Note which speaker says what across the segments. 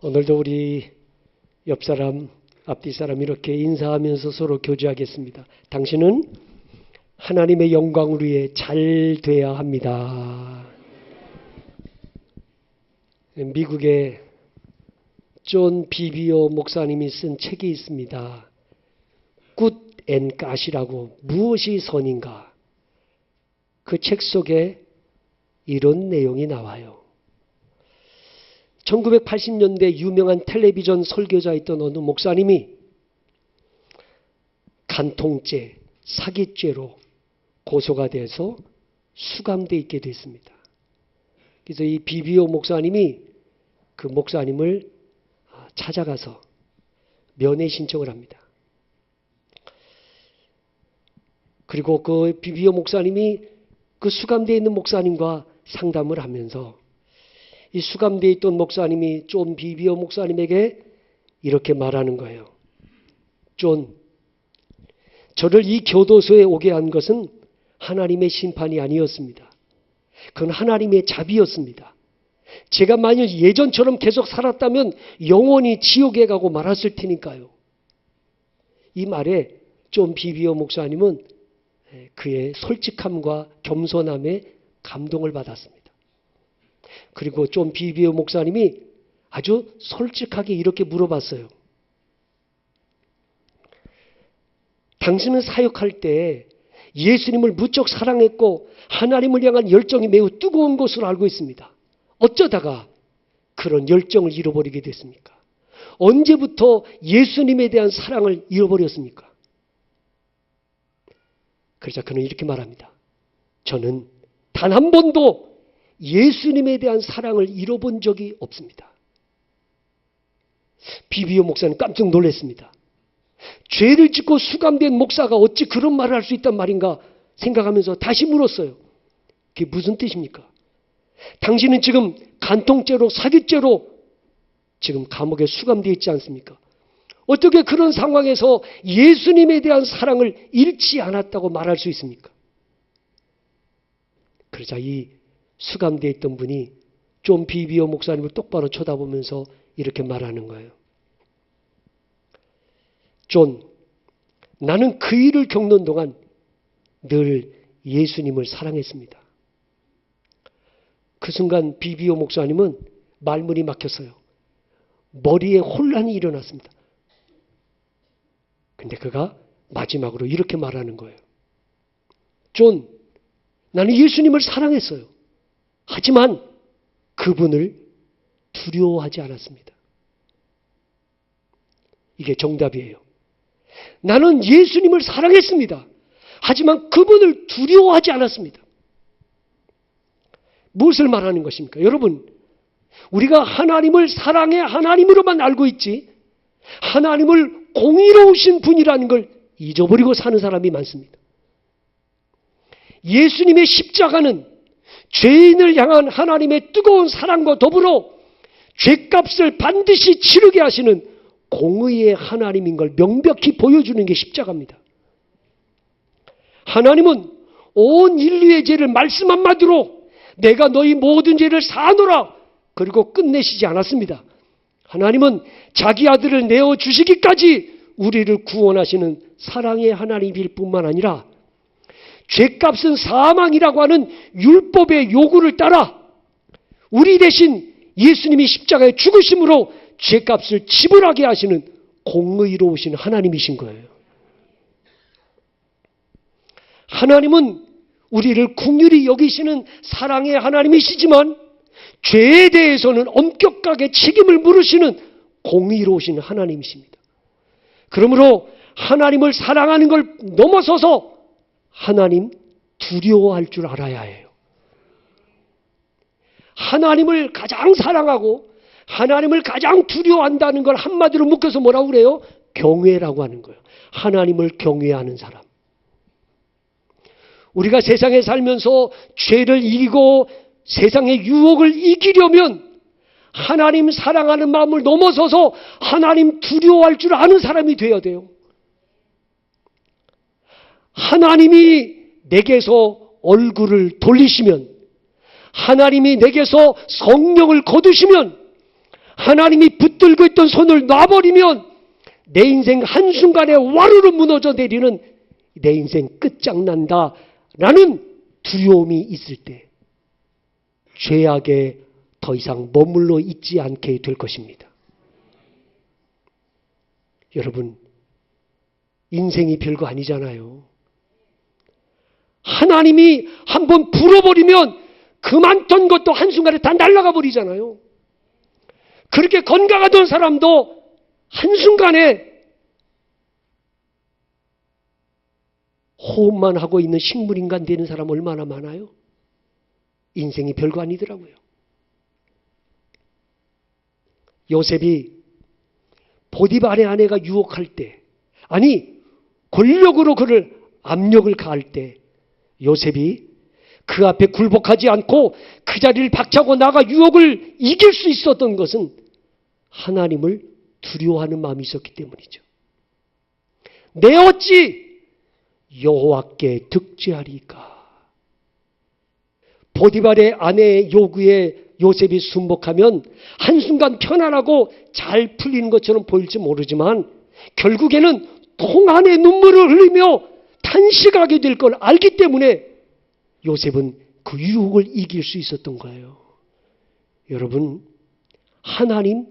Speaker 1: 오늘도 우리 옆사람, 앞뒤사람 이렇게 인사하면서 서로 교제하겠습니다. 당신은 하나님의 영광을 위해 잘 돼야 합니다. 미국의 존 비비오 목사님이 쓴 책이 있습니다. Good and God이라고, 무엇이 선인가? 그 책 속에 이런 내용이 나와요. 1980년대 유명한 텔레비전 설교자였던 어느 목사님이 간통죄, 사기죄로 고소가 돼서 수감되어 있게 됐습니다. 그래서 이 비비오 목사님이 그 목사님을 찾아가서 면회 신청을 합니다. 그리고 그 비비오 목사님이 그 수감되어 있는 목사님과 상담을 하면서 이 수감되어 있던 목사님이 존 비비오 목사님에게 이렇게 말하는 거예요. 존, 저를 이 교도소에 오게 한 것은 하나님의 심판이 아니었습니다. 그건 하나님의 자비였습니다. 제가 만약 예전처럼 계속 살았다면 영원히 지옥에 가고 말았을 테니까요. 이 말에 존 비비오 목사님은 그의 솔직함과 겸손함에 감동을 받았습니다. 그리고 존 비비오 목사님이 아주 솔직하게 이렇게 물어봤어요. 당신은 사역할 때 예수님을 무척 사랑했고 하나님을 향한 열정이 매우 뜨거운 것으로 알고 있습니다. 어쩌다가 그런 열정을 잃어버리게 됐습니까? 언제부터 예수님에 대한 사랑을 잃어버렸습니까? 그러자 그는 이렇게 말합니다. 저는 단 한 번도 예수님에 대한 사랑을 잃어본 적이 없습니다. 비비오 목사는 깜짝 놀랐습니다. 죄를 짓고 수감된 목사가 어찌 그런 말을 할 수 있단 말인가 생각하면서 다시 물었어요. 그게 무슨 뜻입니까? 당신은 지금 간통죄로 사기죄로 지금 감옥에 수감되어 있지 않습니까? 어떻게 그런 상황에서 예수님에 대한 사랑을 잃지 않았다고 말할 수 있습니까? 그러자 이 수감되어 있던 분이 존 비비오 목사님을 똑바로 쳐다보면서 이렇게 말하는 거예요. 존, 나는 그 일을 겪는 동안 늘 예수님을 사랑했습니다. 그 순간 비비오 목사님은 말문이 막혔어요. 머리에 혼란이 일어났습니다. 근데 그가 마지막으로 이렇게 말하는 거예요. 존, 나는 예수님을 사랑했어요. 하지만 그분을 두려워하지 않았습니다. 이게 정답이에요. 나는 예수님을 사랑했습니다. 하지만 그분을 두려워하지 않았습니다. 무엇을 말하는 것입니까? 여러분, 우리가 하나님을 사랑의 하나님으로만 알고 있지 하나님을 공의로우신 분이라는 걸 잊어버리고 사는 사람이 많습니다. 예수님의 십자가는 죄인을 향한 하나님의 뜨거운 사랑과 더불어 죄값을 반드시 치르게 하시는 공의의 하나님인 걸 명백히 보여주는 게 십자가입니다. 하나님은 온 인류의 죄를 말씀 한마디로 내가 너희 모든 죄를 사하노라 그리고 끝내시지 않았습니다. 하나님은 자기 아들을 내어주시기까지 우리를 구원하시는 사랑의 하나님일 뿐만 아니라 죄값은 사망이라고 하는 율법의 요구를 따라 우리 대신 예수님이 십자가에 죽으심으로 죄값을 지불하게 하시는 공의로우신 하나님이신 거예요. 하나님은 우리를 긍휼히 여기시는 사랑의 하나님이시지만 죄에 대해서는 엄격하게 책임을 물으시는 공의로우신 하나님이십니다. 그러므로 하나님을 사랑하는 걸 넘어서서 하나님 두려워할 줄 알아야 해요. 하나님을 가장 사랑하고 하나님을 가장 두려워한다는 걸 한마디로 묶어서 뭐라고 그래요? 경외라고 하는 거예요. 하나님을 경외하는 사람. 우리가 세상에 살면서 죄를 이기고 세상의 유혹을 이기려면 하나님 사랑하는 마음을 넘어서서 하나님 두려워할 줄 아는 사람이 되어야 돼요. 하나님이 내게서 얼굴을 돌리시면, 하나님이 내게서 성령을 거두시면, 하나님이 붙들고 있던 손을 놔버리면 내 인생 한순간에 와르르 무너져 내리는 내 인생 끝장난다 라는 두려움이 있을 때 죄악에 더 이상 머물러 있지 않게 될 것입니다. 여러분, 인생이 별거 아니잖아요. 하나님이 한번 불어버리면 그만둔 것도 한순간에 다 날아가 버리잖아요. 그렇게 건강하던 사람도 한순간에 호흡만 하고 있는 식물인간 되는 사람 얼마나 많아요? 인생이 별거 아니더라고요. 요셉이 보디발의 아내가 유혹할 때, 아니 권력으로 그를 압력을 가할 때 요셉이 그 앞에 굴복하지 않고 그 자리를 박차고 나가 유혹을 이길 수 있었던 것은 하나님을 두려워하는 마음이 있었기 때문이죠. 내 어찌 여호와께 득죄하리까? 보디발의 아내의 요구에 요셉이 순복하면 한순간 편안하고 잘 풀리는 것처럼 보일지 모르지만 결국에는 통 안에 눈물을 흘리며 탄식하게 될 걸 알기 때문에 요셉은 그 유혹을 이길 수 있었던 거예요. 여러분, 하나님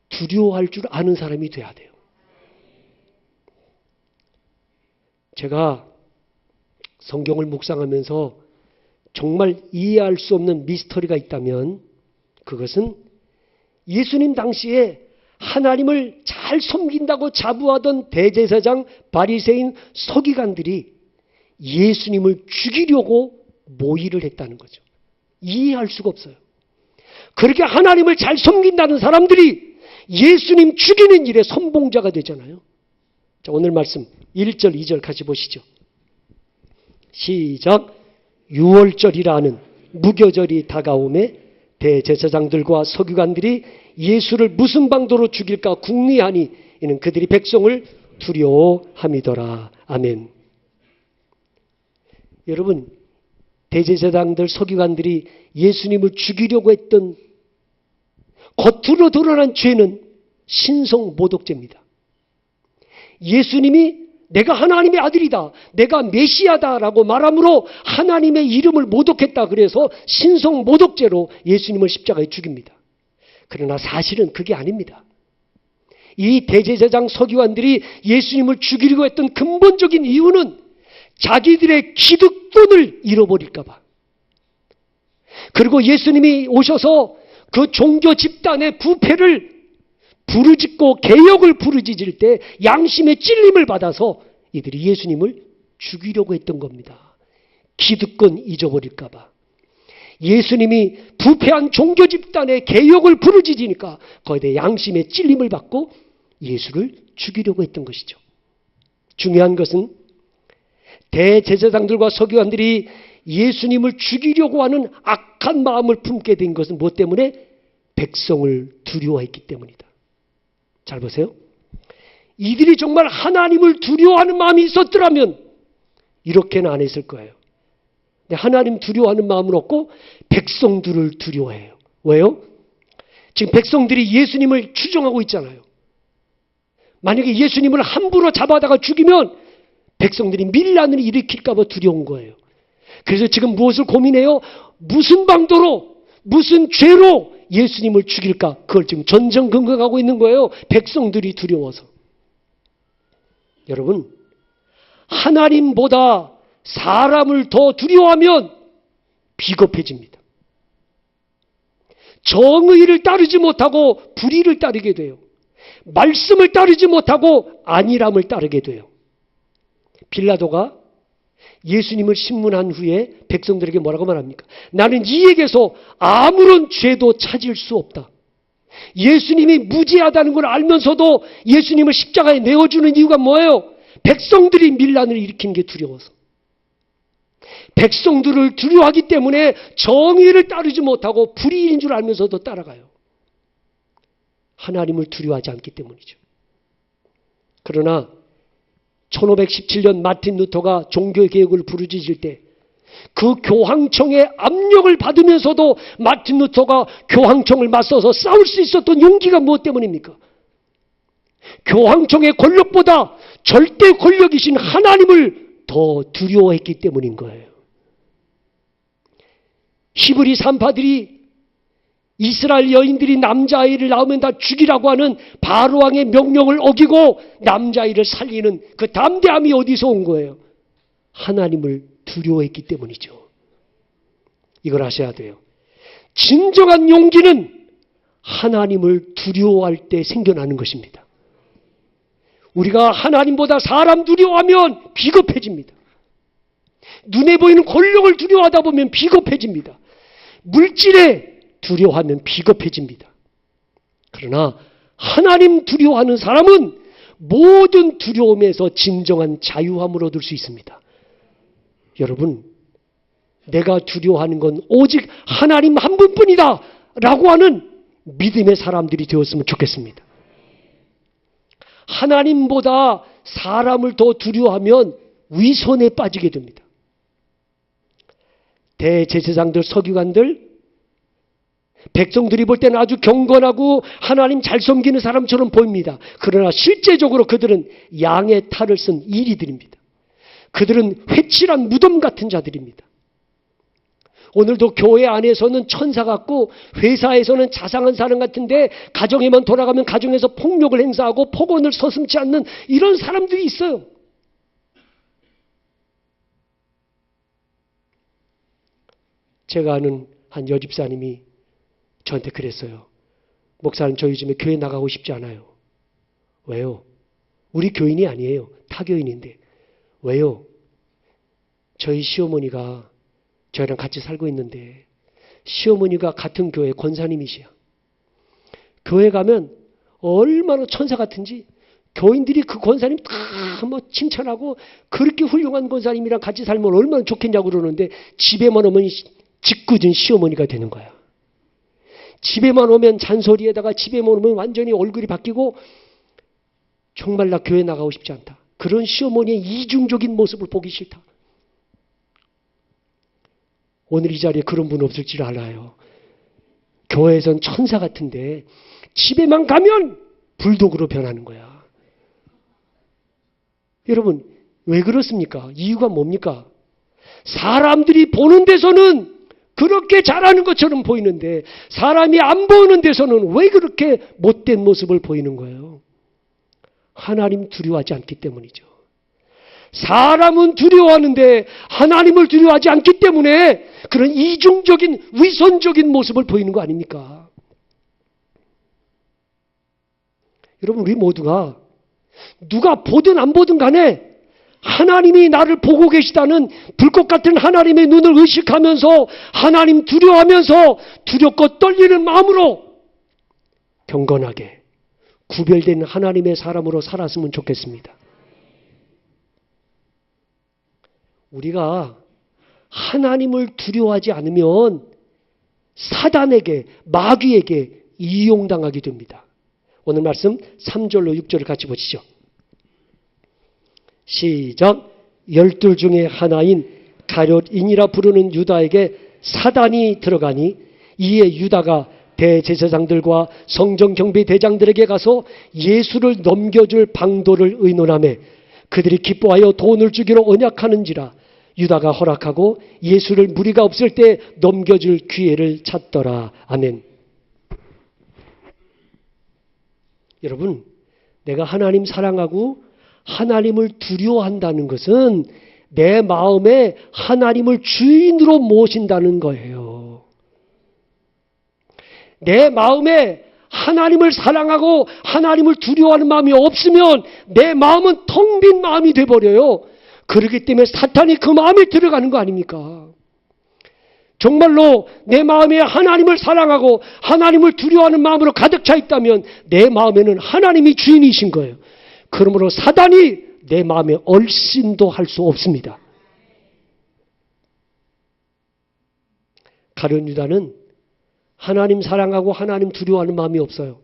Speaker 1: 두려워할 줄 아는 사람이 돼야 돼요. 제가 성경을 묵상하면서 정말 이해할 수 없는 미스터리가 있다면 그것은 예수님 당시에 하나님을 잘 섬긴다고 자부하던 대제사장, 바리새인, 서기관들이 예수님을 죽이려고 모의를 했다는 거죠. 이해할 수가 없어요. 그렇게 하나님을 잘 섬긴다는 사람들이 예수님 죽이는 일에 선봉자가 되잖아요. 자, 오늘 말씀 1절, 2절 같이 보시죠. 시작. 유월절이라는 무교절이 다가오매 대제사장들과 서기관들이 예수를 무슨 방도로 죽일까 궁리하니 이는 그들이 백성을 두려워함이더라. 아멘. 여러분, 대제사장들, 서기관들이 예수님을 죽이려고 했던 겉으로 드러난 죄는 신성모독죄입니다. 예수님이 내가 하나님의 아들이다, 내가 메시아다라고 말함으로 하나님의 이름을 모독했다 그래서 신성모독죄로 예수님을 십자가에 죽입니다. 그러나 사실은 그게 아닙니다. 이 대제사장 서기관들이 예수님을 죽이려고 했던 근본적인 이유는 자기들의 기득권을 잃어버릴까 봐. 그리고 예수님이 오셔서 그 종교 집단의 부패를 부르짖고 개혁을 부르짖을 때 양심의 찔림을 받아서 이들이 예수님을 죽이려고 했던 겁니다. 기득권 잊어버릴까 봐. 예수님이 부패한 종교 집단의 개혁을 부르짖으니까 거기에 대해 양심의 찔림을 받고 예수를 죽이려고 했던 것이죠. 중요한 것은 대제사장들과 서기관들이 예수님을 죽이려고 하는 악한 마음을 품게 된 것은 무엇 때문에? 백성을 두려워했기 때문이다. 잘 보세요. 이들이 정말 하나님을 두려워하는 마음이 있었더라면 이렇게는 안 했을 거예요. 근데 하나님 두려워하는 마음은 없고 백성들을 두려워해요. 왜요? 지금 백성들이 예수님을 추종하고 있잖아요. 만약에 예수님을 함부로 잡아다가 죽이면 백성들이 밀란을 일으킬까 봐 두려운 거예요. 그래서 지금 무엇을 고민해요? 무슨 방도로, 무슨 죄로 예수님을 죽일까? 그걸 지금 전전긍긍하고 있는 거예요. 백성들이 두려워서. 여러분, 하나님보다 사람을 더 두려워하면 비겁해집니다. 정의를 따르지 못하고 불의를 따르게 돼요. 말씀을 따르지 못하고 안일함을 따르게 돼요. 빌라도가 예수님을 신문한 후에 백성들에게 뭐라고 말합니까? 나는 이에게서 아무런 죄도 찾을 수 없다. 예수님이 무죄하다는 걸 알면서도 예수님을 십자가에 내어주는 이유가 뭐예요? 백성들이 밀란을 일으키는 게 두려워서. 백성들을 두려워하기 때문에 정의를 따르지 못하고 불의인 줄 알면서도 따라가요. 하나님을 두려워하지 않기 때문이죠. 그러나 1517년 마틴 루터가 종교개혁을 부르짖을 때 그 교황청의 압력을 받으면서도 마틴 루터가 교황청을 맞서서 싸울 수 있었던 용기가 무엇 때문입니까? 교황청의 권력보다 절대 권력이신 하나님을 더 두려워했기 때문인 거예요. 히브리 산파들이 이스라엘 여인들이 남자아이를 낳으면 다 죽이라고 하는 바로왕의 명령을 어기고 남자아이를 살리는 그 담대함이 어디서 온 거예요? 하나님을 두려워했기 때문이죠. 이걸 아셔야 돼요. 진정한 용기는 하나님을 두려워할 때 생겨나는 것입니다. 우리가 하나님보다 사람 두려워하면 비겁해집니다. 눈에 보이는 권력을 두려워하다 보면 비겁해집니다. 물질에 두려워하면 비겁해집니다. 그러나 하나님 두려워하는 사람은 모든 두려움에서 진정한 자유함을 얻을 수 있습니다. 여러분, 내가 두려워하는 건 오직 하나님 한 분뿐이다 라고 하는 믿음의 사람들이 되었으면 좋겠습니다. 하나님보다 사람을 더 두려워하면 위선에 빠지게 됩니다. 대제사장들, 서기관들, 백성들이 볼 때는 아주 경건하고 하나님 잘 섬기는 사람처럼 보입니다. 그러나 실제적으로 그들은 양의 탈을 쓴 이리들입니다. 그들은 회칠한 무덤 같은 자들입니다. 오늘도 교회 안에서는 천사 같고 회사에서는 자상한 사람 같은데 가정에만 돌아가면 가정에서 폭력을 행사하고 폭언을 서슴지 않는 이런 사람들이 있어요. 제가 아는 한 여집사님이 저한테 그랬어요. 목사님, 저희 집에 교회 나가고 싶지 않아요. 왜요? 우리 교인이 아니에요. 타교인인데. 왜요? 저희 시어머니가 저희랑 같이 살고 있는데 시어머니가 같은 교회 권사님이시야. 교회 가면 얼마나 천사 같은지 교인들이 그 권사님 다 뭐 칭찬하고 그렇게 훌륭한 권사님이랑 같이 살면 얼마나 좋겠냐고 그러는데 집에만 오면 짓궂은 시어머니가 되는 거야. 집에만 오면 잔소리에다가 집에만 오면 완전히 얼굴이 바뀌고 정말 나 교회 나가고 싶지 않다. 그런 시어머니의 이중적인 모습을 보기 싫다. 오늘 이 자리에 그런 분 없을 줄 알아요. 교회에선 천사 같은데 집에만 가면 불독으로 변하는 거야. 여러분, 왜 그렇습니까? 이유가 뭡니까? 사람들이 보는 데서는 그렇게 잘하는 것처럼 보이는데 사람이 안 보이는 데서는 왜 그렇게 못된 모습을 보이는 거예요? 하나님 두려워하지 않기 때문이죠. 사람은 두려워하는데 하나님을 두려워하지 않기 때문에 그런 이중적인 위선적인 모습을 보이는 거 아닙니까? 여러분, 우리 모두가 누가 보든 안 보든 간에 하나님이 나를 보고 계시다는 불꽃 같은 하나님의 눈을 의식하면서 하나님 두려워하면서 두렵고 떨리는 마음으로 경건하게 구별된 하나님의 사람으로 살았으면 좋겠습니다. 우리가 하나님을 두려워하지 않으면 사단에게, 마귀에게 이용당하게 됩니다. 오늘 말씀 3절로 6절을 같이 보시죠. 시작. 12 중에 하나인 가룟인이라 부르는 유다에게 사단이 들어가니 이에 유다가 대제사장들과 성전경비대장들에게 가서 예수를 넘겨줄 방도를 의논하며 그들이 기뻐하여 돈을 주기로 언약하는지라 유다가 허락하고 예수를 무리가 없을 때 넘겨줄 기회를 찾더라. 아멘. 여러분, 내가 하나님 사랑하고 하나님을 두려워한다는 것은 내 마음에 하나님을 주인으로 모신다는 거예요. 내 마음에 하나님을 사랑하고 하나님을 두려워하는 마음이 없으면 내 마음은 텅 빈 마음이 돼버려요. 그렇기 때문에 사탄이 그 마음에 들어가는 거 아닙니까? 정말로 내 마음에 하나님을 사랑하고 하나님을 두려워하는 마음으로 가득 차 있다면 내 마음에는 하나님이 주인이신 거예요. 그러므로 사단이 내 마음에 얼씬도 할 수 없습니다. 가룟 유다는 하나님 사랑하고 하나님 두려워하는 마음이 없어요.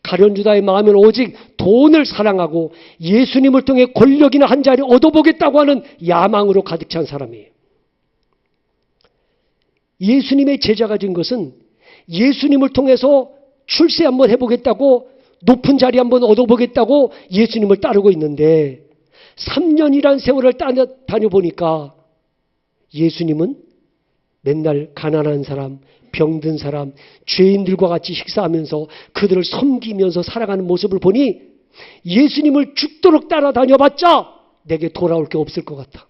Speaker 1: 가룟 유다의 마음은 오직 돈을 사랑하고 예수님을 통해 권력이나 한 자리 얻어보겠다고 하는 야망으로 가득 찬 사람이에요. 예수님의 제자가 된 것은 예수님을 통해서 출세 한번 해보겠다고, 높은 자리 한번 얻어보겠다고 예수님을 따르고 있는데 3년이란 세월을 다녀보니까 예수님은 맨날 가난한 사람, 병든 사람, 죄인들과 같이 식사하면서 그들을 섬기면서 살아가는 모습을 보니 예수님을 죽도록 따라다녀봤자 내게 돌아올 게 없을 것 같아.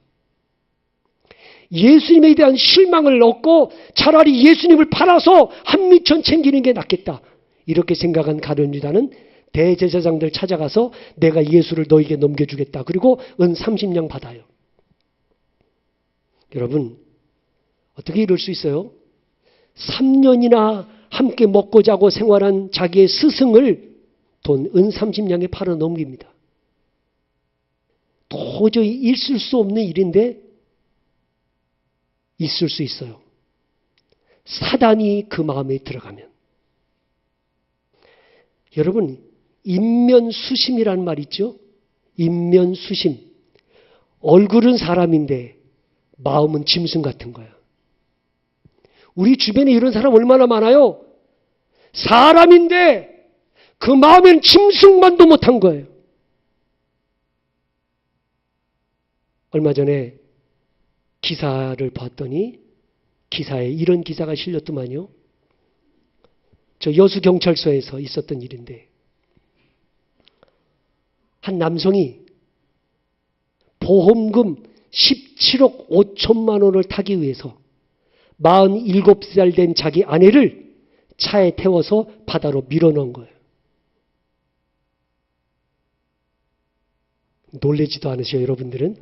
Speaker 1: 예수님에 대한 실망을 얻고 차라리 예수님을 팔아서 한미천 챙기는 게 낫겠다. 이렇게 생각한 가룟 유다는 대제사장들 찾아가서 내가 예수를 너에게 넘겨주겠다. 그리고 은 30냥 받아요. 여러분, 어떻게 이럴 수 있어요? 3년이나 함께 먹고 자고 생활한 자기의 스승을 돈 은 30냥에 팔아 넘깁니다. 도저히 있을 수 없는 일인데 있을 수 있어요. 사단이 그 마음에 들어가면. 여러분, 인면수심이라는 말 있죠? 인면수심. 얼굴은 사람인데 마음은 짐승 같은 거야. 우리 주변에 이런 사람 얼마나 많아요? 사람인데 그 마음엔 짐승만도 못한 거예요. 얼마 전에 기사를 봤더니 기사에 이런 기사가 실렸더만요. 저 여수경찰서에서 있었던 일인데 한 남성이 보험금 17억 5천만 원을 타기 위해서 47살 된 자기 아내를 차에 태워서 바다로 밀어넣은 거예요. 놀라지도 않으세요, 여러분들은?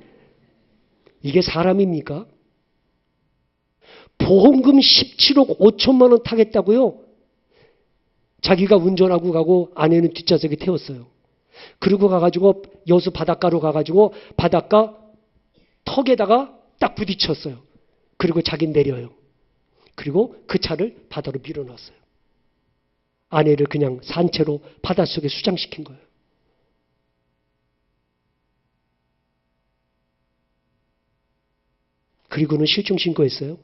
Speaker 1: 이게 사람입니까? 보험금 17억 5천만 원 타겠다고요? 자기가 운전하고 가고 아내는 뒷좌석에 태웠어요. 그리고 가가지고 여수 바닷가로 가가지고 바닷가 턱에다가 딱 부딪혔어요. 그리고 자기는 내려요. 그리고 그 차를 바다로 밀어넣었어요. 아내를 그냥 산채로 바닷속에 수장시킨 거예요. 그리고는 실종 신고했어요.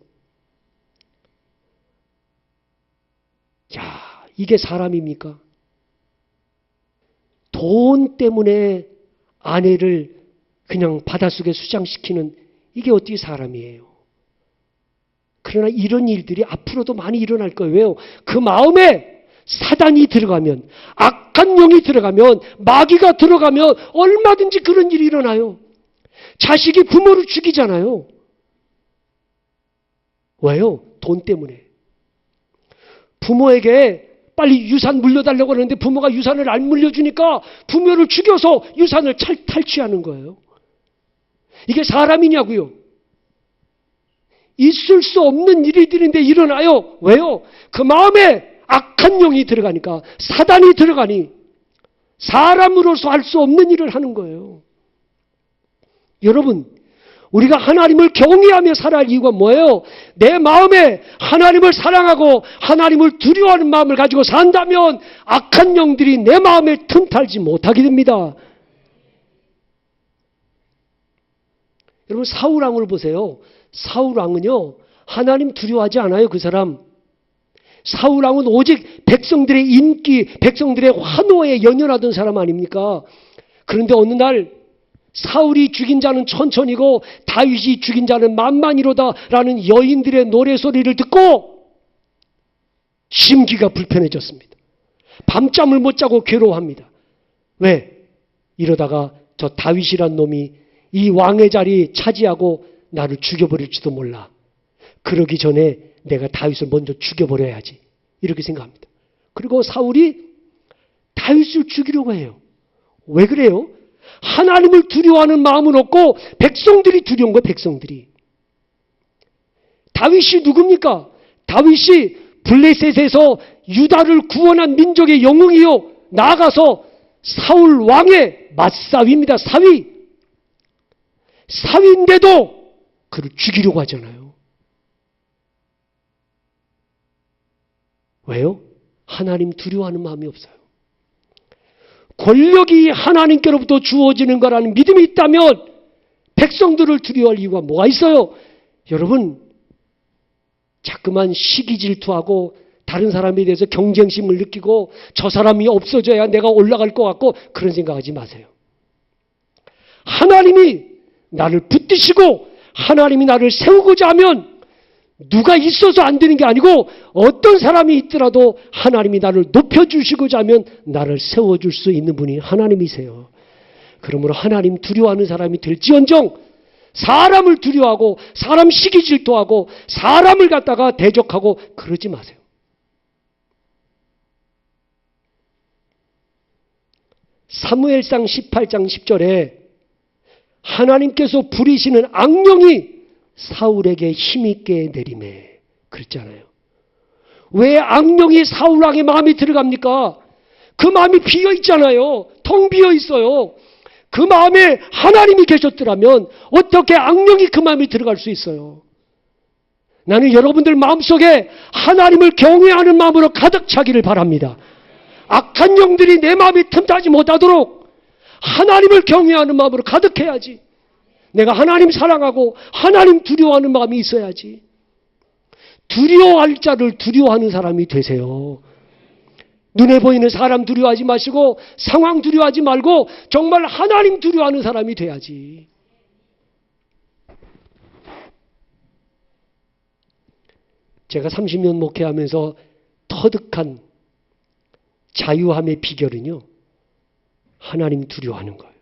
Speaker 1: 야, 이게 사람입니까? 돈 때문에 아내를 그냥 바닷속에 수장시키는 이게 어떻게 사람이에요? 그러나 이런 일들이 앞으로도 많이 일어날 거예요. 왜요? 그 마음에 사단이 들어가면, 악한 영이 들어가면, 마귀가 들어가면 얼마든지 그런 일이 일어나요. 자식이 부모를 죽이잖아요. 왜요? 돈 때문에. 부모에게 빨리 유산 물려달라고 하는데 부모가 유산을 안 물려주니까 부모를 죽여서 유산을 탈취하는 거예요. 이게 사람이냐고요? 있을 수 없는 일들인데 일어나요. 왜요? 그 마음에 악한 영이 들어가니까, 사단이 들어가니 사람으로서 할 수 없는 일을 하는 거예요. 여러분, 우리가 하나님을 경외하며 살아야 할 이유가 뭐예요? 내 마음에 하나님을 사랑하고 하나님을 두려워하는 마음을 가지고 산다면 악한 영들이 내 마음에 틈탈지 못하게 됩니다. 여러분, 사울왕을 보세요. 사울왕은요, 하나님 두려워하지 않아요, 그 사람. 사울왕은 오직 백성들의 인기, 백성들의 환호에 연연하던 사람 아닙니까? 그런데 어느 날 사울이 죽인 자는 천천히고 다윗이 죽인 자는 만만이로다라는 여인들의 노래소리를 듣고 심기가 불편해졌습니다. 밤잠을 못 자고 괴로워합니다. 왜? 이러다가 저 다윗이란 놈이 이 왕의 자리 차지하고 나를 죽여버릴지도 몰라. 그러기 전에 내가 다윗을 먼저 죽여버려야지. 이렇게 생각합니다. 그리고 사울이 다윗을 죽이려고 해요. 왜 그래요? 하나님을 두려워하는 마음은 없고 백성들이 두려운 거예요. 백성들이. 다윗이 누굽니까? 다윗이 블레셋에서 유다를 구원한 민족의 영웅이요. 나아가서 사울 왕의 맞사위입니다. 사위. 사위인데도 그를 죽이려고 하잖아요. 왜요? 하나님 두려워하는 마음이 없어요. 권력이 하나님께로부터 주어지는 거라는 믿음이 있다면 백성들을 두려워할 이유가 뭐가 있어요? 여러분, 자꾸만 시기 질투하고 다른 사람에 대해서 경쟁심을 느끼고 저 사람이 없어져야 내가 올라갈 것 같고 그런 생각하지 마세요. 하나님이 나를 붙드시고 하나님이 나를 세우고자 하면 누가 있어서 안 되는 게 아니고 어떤 사람이 있더라도 하나님이 나를 높여주시고자 하면 나를 세워줄 수 있는 분이 하나님이세요. 그러므로 하나님 두려워하는 사람이 될지언정 사람을 두려워하고 사람 시기 질투하고 사람을 갖다가 대적하고 그러지 마세요. 사무엘상 18장 10절에 하나님께서 부리시는 악령이 사울에게 힘있게 내리매 그랬잖아요. 왜 악령이 사울 왕의 마음이 들어갑니까? 그 마음이 비어 있잖아요. 텅 비어 있어요. 그 마음에 하나님이 계셨더라면 어떻게 악령이 그 마음에 들어갈 수 있어요? 나는 여러분들 마음속에 하나님을 경외하는 마음으로 가득 차기를 바랍니다. 악한 영들이 내 마음이 틈타지 못하도록 하나님을 경외하는 마음으로 가득해야지. 내가 하나님 사랑하고 하나님 두려워하는 마음이 있어야지. 두려워할 자를 두려워하는 사람이 되세요. 눈에 보이는 사람 두려워하지 마시고 상황 두려워하지 말고 정말 하나님 두려워하는 사람이 돼야지. 제가 30년 목회하면서 터득한 자유함의 비결은요, 하나님 두려워하는 거예요.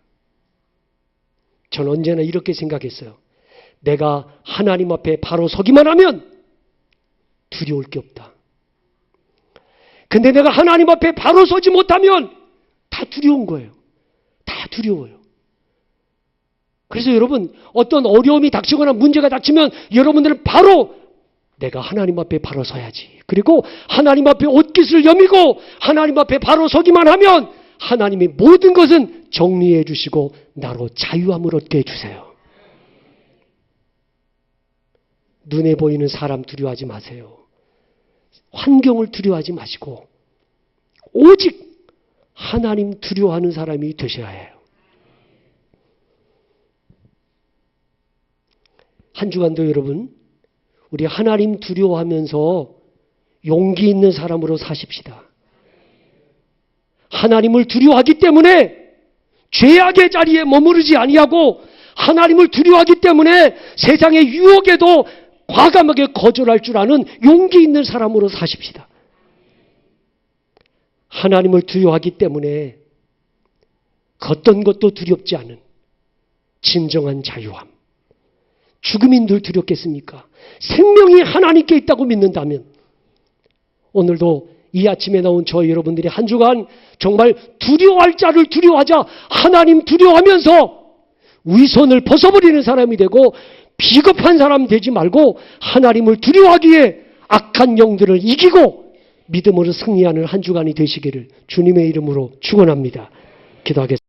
Speaker 1: 전 언제나 이렇게 생각했어요. 내가 하나님 앞에 바로 서기만 하면 두려울 게 없다. 근데 내가 하나님 앞에 바로 서지 못하면 다 두려운 거예요. 다 두려워요. 그래서 여러분, 어떤 어려움이 닥치거나 문제가 닥치면 여러분들은 바로 내가 하나님 앞에 바로 서야지. 그리고 하나님 앞에 옷깃을 여미고 하나님 앞에 바로 서기만 하면 하나님이 모든 것은 정리해 주시고 나로 자유함을 얻게 해주세요. 눈에 보이는 사람 두려워하지 마세요. 환경을 두려워하지 마시고 오직 하나님 두려워하는 사람이 되셔야 해요. 한 주간도 여러분, 우리 하나님 두려워하면서 용기 있는 사람으로 사십시다. 하나님을 두려워하기 때문에 죄악의 자리에 머무르지 아니하고 하나님을 두려워하기 때문에 세상의 유혹에도 과감하게 거절할 줄 아는 용기 있는 사람으로 사십시다. 하나님을 두려워하기 때문에 어떤 것도 두렵지 않은 진정한 자유함. 죽음이 늘 두렵겠습니까? 생명이 하나님께 있다고 믿는다면 오늘도 이 아침에 나온 저 여러분들이 한 주간 정말 두려워할 자를 두려워하자 하나님 두려워하면서 위선을 벗어버리는 사람이 되고 비겁한 사람 되지 말고 하나님을 두려워하기에 악한 영들을 이기고 믿음으로 승리하는 한 주간이 되시기를 주님의 이름으로 축원합니다. 기도하겠습니다.